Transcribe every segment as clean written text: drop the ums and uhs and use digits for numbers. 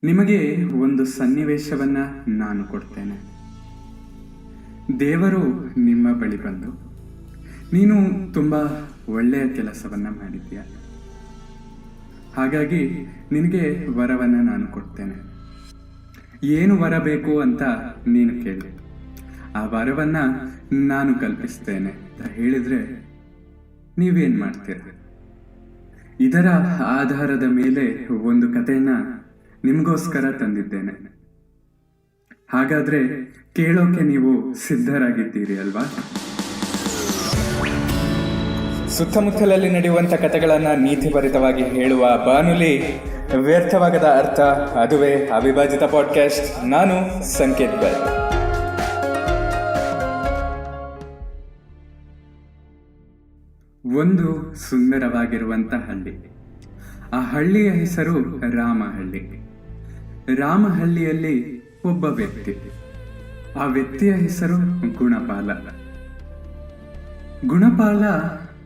ನಿಮಗೆ ಒಂದು ಸನ್ನಿವೇಶವನ್ನ ನಾನು ಕೊಡ್ತೇನೆ. ದೇವರು ನಿಮ್ಮ ಬಳಿ ಬಂದು, ನೀನು ತುಂಬಾ ಒಳ್ಳೆಯ ಕೆಲಸವನ್ನ ಮಾಡಿದ್ಯಾ, ಹಾಗಾಗಿ ನಿನಗೆ ವರವನ್ನ ನಾನು ಕೊಡ್ತೇನೆ. ಏನು ವರ ಬೇಕು ಅಂತ ನೀನು ಕೇಳು, ಆ ವರವನ್ನ ನಾನು ಕಲ್ಪಿಸ್ತೇನೆ ಅಂತ ಹೇಳಿದ್ರೆ ನೀವೇನ್ ಮಾಡ್ತೀರ? ಇದರ ಆಧಾರದ ಮೇಲೆ ಒಂದು ಕಥೆಯನ್ನ ನಿಮಗೋಸ್ಕರ ತಂದಿದ್ದೇನೆ. ಹಾಗಾದ್ರೆ ಕೇಳೋಕೆ ನೀವು ಸಿದ್ಧರಾಗಿದ್ದೀರಿ ಅಲ್ವಾ? ಸುತ್ತಮುತ್ತಲಲ್ಲಿ ನಡೆಯುವಂಥ ಕಥೆಗಳನ್ನ ನೀತಿಭರಿತವಾಗಿ ಹೇಳುವ ಬಾನುಲಿ, ವ್ಯರ್ಥವಾಗದ ಅರ್ಥ, ಅದುವೇ ಅವಿಭಾಜಿತ ಪಾಡ್ಕಾಸ್ಟ್. ನಾನು ಸಂಕೇತ್ ಬೈ. ಒಂದು ಸುಂದರವಾಗಿರುವಂತ ಹಳ್ಳಿ. ಆ ಹಳ್ಳಿಯ ಹೆಸರು ರಾಮಹಳ್ಳಿ. ರಾಮಹಳ್ಳಿಯಲ್ಲಿ ಒಬ್ಬ ವ್ಯಕ್ತಿ, ಆ ವ್ಯಕ್ತಿಯ ಹೆಸರು ಗುಣಪಾಲ. ಗುಣಪಾಲ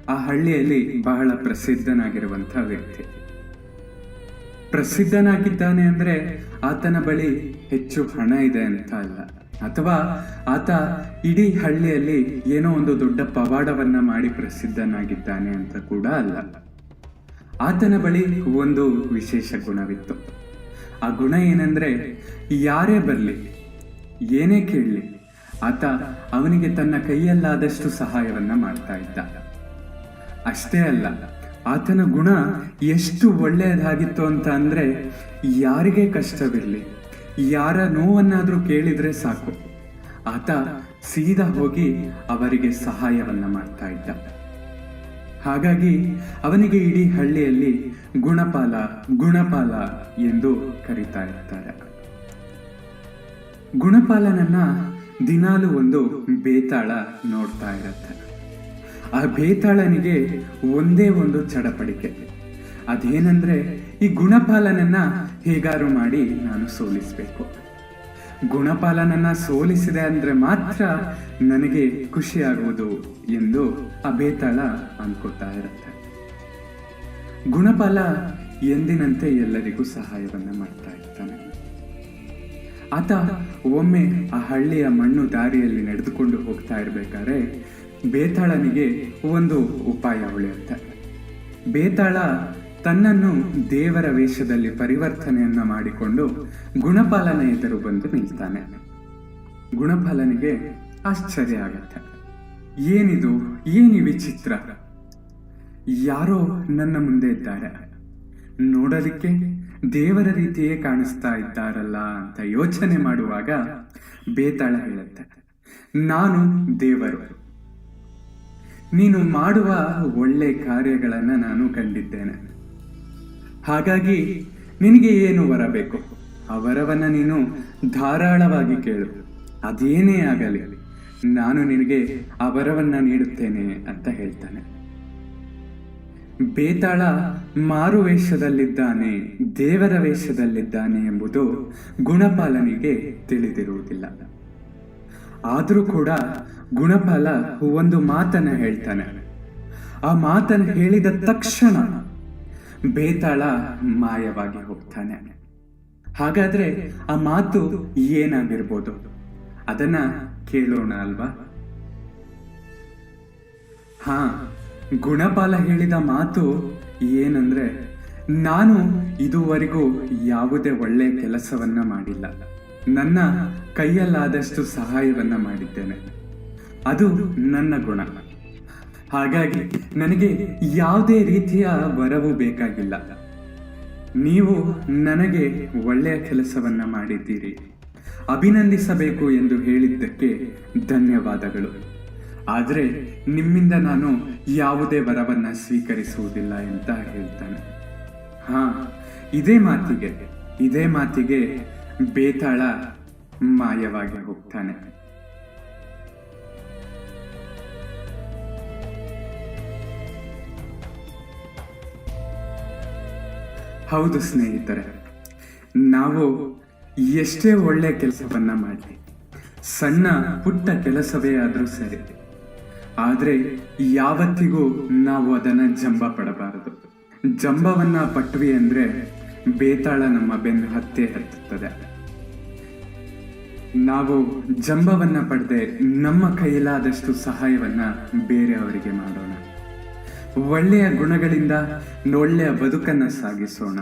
ಆ ಹಳ್ಳಿಯಲ್ಲಿ ಬಹಳ ಪ್ರಸಿದ್ಧನಾಗಿರುವಂಥ ವ್ಯಕ್ತಿ. ಪ್ರಸಿದ್ಧನಾಗಿದ್ದಾನೆ ಅಂದ್ರೆ ಆತನ ಬಳಿ ಹೆಚ್ಚು ಹಣ ಇದೆ ಅಂತ ಅಲ್ಲ, ಅಥವಾ ಆತ ಇಡೀ ಹಳ್ಳಿಯಲ್ಲಿ ಏನೋ ಒಂದು ದೊಡ್ಡ ಪವಾಡವನ್ನ ಮಾಡಿ ಪ್ರಸಿದ್ಧನಾಗಿದ್ದಾನೆ ಅಂತ ಕೂಡ ಅಲ್ಲ. ಆತನ ಬಳಿ ಒಂದು ವಿಶೇಷ ಗುಣವಿತ್ತು. ಆ ಗುಣ ಏನಂದ್ರೆ, ಯಾರೇ ಬರಲಿ, ಏನೇ ಕೇಳಲಿ, ಆತ ಅವನಿಗೆ ತನ್ನ ಕೈಯಲ್ಲಾದಷ್ಟು ಸಹಾಯವನ್ನ ಮಾಡ್ತಾ ಇದ್ದ. ಅಷ್ಟೇ ಅಲ್ಲ, ಆತನ ಗುಣ ಎಷ್ಟು ಒಳ್ಳೆಯದಾಗಿತ್ತು ಅಂತ ಅಂದ್ರೆ, ಯಾರಿಗೆ ಕಷ್ಟವಿರಲಿ, ಯಾರ ನೋವನ್ನಾದ್ರೂ ಕೇಳಿದ್ರೆ ಸಾಕು, ಆತ ಸೀದಾ ಹೋಗಿ ಅವರಿಗೆ ಸಹಾಯವನ್ನ ಮಾಡ್ತಾ ಇದ್ದ. ಹಾಗಾಗಿ ಅವನಿಗೆ ಇಡೀ ಹಳ್ಳಿಯಲ್ಲಿ ಗುಣಪಾಲ ಗುಣಪಾಲ ಎಂದು ಕರೀತಾ ಇರ್ತಾರೆ. ಗುಣಪಾಲನನ್ನ ದಿನಾಲು ಒಂದು ಬೇತಾಳ ನೋಡ್ತಾ ಇರುತ್ತೆ. ಆ ಬೇತಾಳನಿಗೆ ಒಂದೇ ಒಂದು ಚಡಪಡಿಕೆ. ಅದೇನಂದ್ರೆ, ಈ ಗುಣಪಾಲನನ್ನ ಹೇಗಾರು ಮಾಡಿ ನಾನು ಸೋಲಿಸ್ಬೇಕು. ಗುಣಪಾಲನನ್ನ ಸೋಲಿಸಿದೆ ಅಂದ್ರೆ ಮಾತ್ರ ನನಗೆ ಖುಷಿಯಾಗುವುದು ಎಂದು ಆ ಬೇತಾಳ ಅನ್ಕೋತಾ ಇರುತ್ತೆ. ಗುಣಪಾಲ ಎಂದಿನಂತೆ ಎಲ್ಲರಿಗೂ ಸಹಾಯವನ್ನ ಮಾಡ್ತಾ ಇರ್ತಾನೆ. ಆತ ಒಮ್ಮೆ ಆ ಹಳ್ಳಿಯ ಮಣ್ಣು ದಾರಿಯಲ್ಲಿ ನಡೆದುಕೊಂಡು ಹೋಗ್ತಾ ಇರ್ಬೇಕಾದ್ರೆ ಬೇತಾಳನಿಗೆ ಒಂದು ಉಪಾಯ ಉಳಿಯುತ್ತೆ. ಬೇತಾಳ ತನ್ನನ್ನು ದೇವರ ವೇಷದಲ್ಲಿ ಪರಿವರ್ತನೆಯನ್ನ ಮಾಡಿಕೊಂಡು ಗುಣಪಾಲನ ಎದುರು ಬಂದು ನಿಲ್ತಾನೆ. ಗುಣಪಾಲನಿಗೆ ಆಶ್ಚರ್ಯ ಆಗತ್ತೆ. ಏನಿದು, ಏನಿ ವಿಚಿತ್ರ, ಯಾರೋ ನನ್ನ ಮುಂದೆ ಇದ್ದಾರೆ, ನೋಡೋದಕ್ಕೆ ದೇವರ ರೀತಿಯೇ ಕಾಣಿಸ್ತಾ ಇದ್ದಾರಲ್ಲ ಅಂತ ಯೋಚನೆ ಮಾಡುವಾಗ ಬೇತಾಳ ಹೇಳುತ್ತೆ, ನಾನು ದೇವರು. ನೀನು ಮಾಡುವ ಒಳ್ಳೆ ಕಾರ್ಯಗಳನ್ನ ನಾನು ಕಂಡಿದ್ದೇನೆ. ಹಾಗಾಗಿ ನಿನಗೆ ಏನು ವರ ಬೇಕು, ಆ ವರವನ್ನ ನೀನು ಧಾರಾಳವಾಗಿ ಕೇಳು. ಅದೇನೇ ಆಗಲಿ, ನಾನು ನಿನಗೆ ಆ ವರವನ್ನ ನೀಡುತ್ತೇನೆ ಅಂತ ಹೇಳ್ತಾನೆ. ಬೇತಾಳ ಮಾರು ವೇಷದಲ್ಲಿದ್ದಾನೆ, ದೇವರ ವೇಷದಲ್ಲಿದ್ದಾನೆ ಎಂಬುದು ಗುಣಪಾಲನಿಗೆ ತಿಳಿದಿರುವುದಿಲ್ಲ. ಆದ್ರೂ ಕೂಡ ಗುಣಪಾಲ ಒಂದು ಮಾತನ್ನ ಹೇಳ್ತಾನೆ. ಆ ಮಾತನ್ನು ಹೇಳಿದ ತಕ್ಷಣ ಬೇತಾಳ ಮಾಯವಾಗಿ ಹೋಗ್ತಾನೆ. ಹಾಗಾದ್ರೆ ಆ ಮಾತು ಏನಾಗಿರ್ಬೋದು, ಅದನ್ನ ಕೇಳೋಣ ಅಲ್ವಾ? ಹಾ, ಗುಣಪಾಲ ಹೇಳಿದ ಮಾತು ಏನಂದ್ರೆ, ನಾನು ಇದುವರೆಗೂ ಯಾವುದೇ ಒಳ್ಳೆ ಕೆಲಸವನ್ನ ಮಾಡಿಲ್ಲ, ನನ್ನ ಕೈಯಲ್ಲಾದಷ್ಟು ಸಹಾಯವನ್ನ ಮಾಡಿದ್ದೇನೆ, ಅದು ನನ್ನ ಗುಣ. ಹಾಗಾಗಿ ನನಗೆ ಯಾವುದೇ ರೀತಿಯ ವರವು ಬೇಕಾಗಿಲ್ಲ. ನೀವು ನನಗೆ ಒಳ್ಳೆಯ ಕೆಲಸವನ್ನ ಮಾಡಿದ್ದೀರಿ, ಅಭಿನಂದಿಸಬೇಕು ಎಂದು ಹೇಳಿದ್ದಕ್ಕೆ ಧನ್ಯವಾದಗಳು. ಆದರೆ ನಿಮ್ಮಿಂದ ನಾನು ಯಾವುದೇ ವರವನ್ನ ಸ್ವೀಕರಿಸುವುದಿಲ್ಲ ಅಂತ ಹೇಳ್ತಾನೆ. ಹಾ, ಇದೇ ಮಾತಿಗೆ ಬೇತಾಳ ಮಾಯವಾಗಿ ಹೋಗ್ತಾನೆ. ಹೌದು ಸ್ನೇಹಿತರೆ, ನಾವು ಎಷ್ಟೇ ಒಳ್ಳೆ ಕೆಲಸವನ್ನ ಮಾಡಲಿ, ಸಣ್ಣ ಪುಟ್ಟ ಕೆಲಸವೇ ಆದ್ರೂ ಸರಿ, ಆದ್ರೆ ಯಾವತ್ತಿಗೂ ನಾವು ಅದನ್ನ ಜಂಬ ಪಡಬಾರದು. ಜಂಬವನ್ನ ಪಟ್ವಿ ಅಂದ್ರೆ ಬೇತಾಳ ನಮ್ಮ ಬೆನ್ನು ಹತ್ತೇ ಹತ್ತುತ್ತದೆ. ನಾವು ಜಂಬವನ್ನ ಪಡೆದೆ ನಮ್ಮ ಕೈಲಾದಷ್ಟು ಸಹಾಯವನ್ನ ಬೇರೆಯವರಿಗೆ ಮಾಡೋಣ. ಒಳ್ಳೆಯ ಗುಣಗಳಿಂದ ಒಳ್ಳೆಯ ಬದುಕನ್ನ ಸಾಗಿಸೋಣ.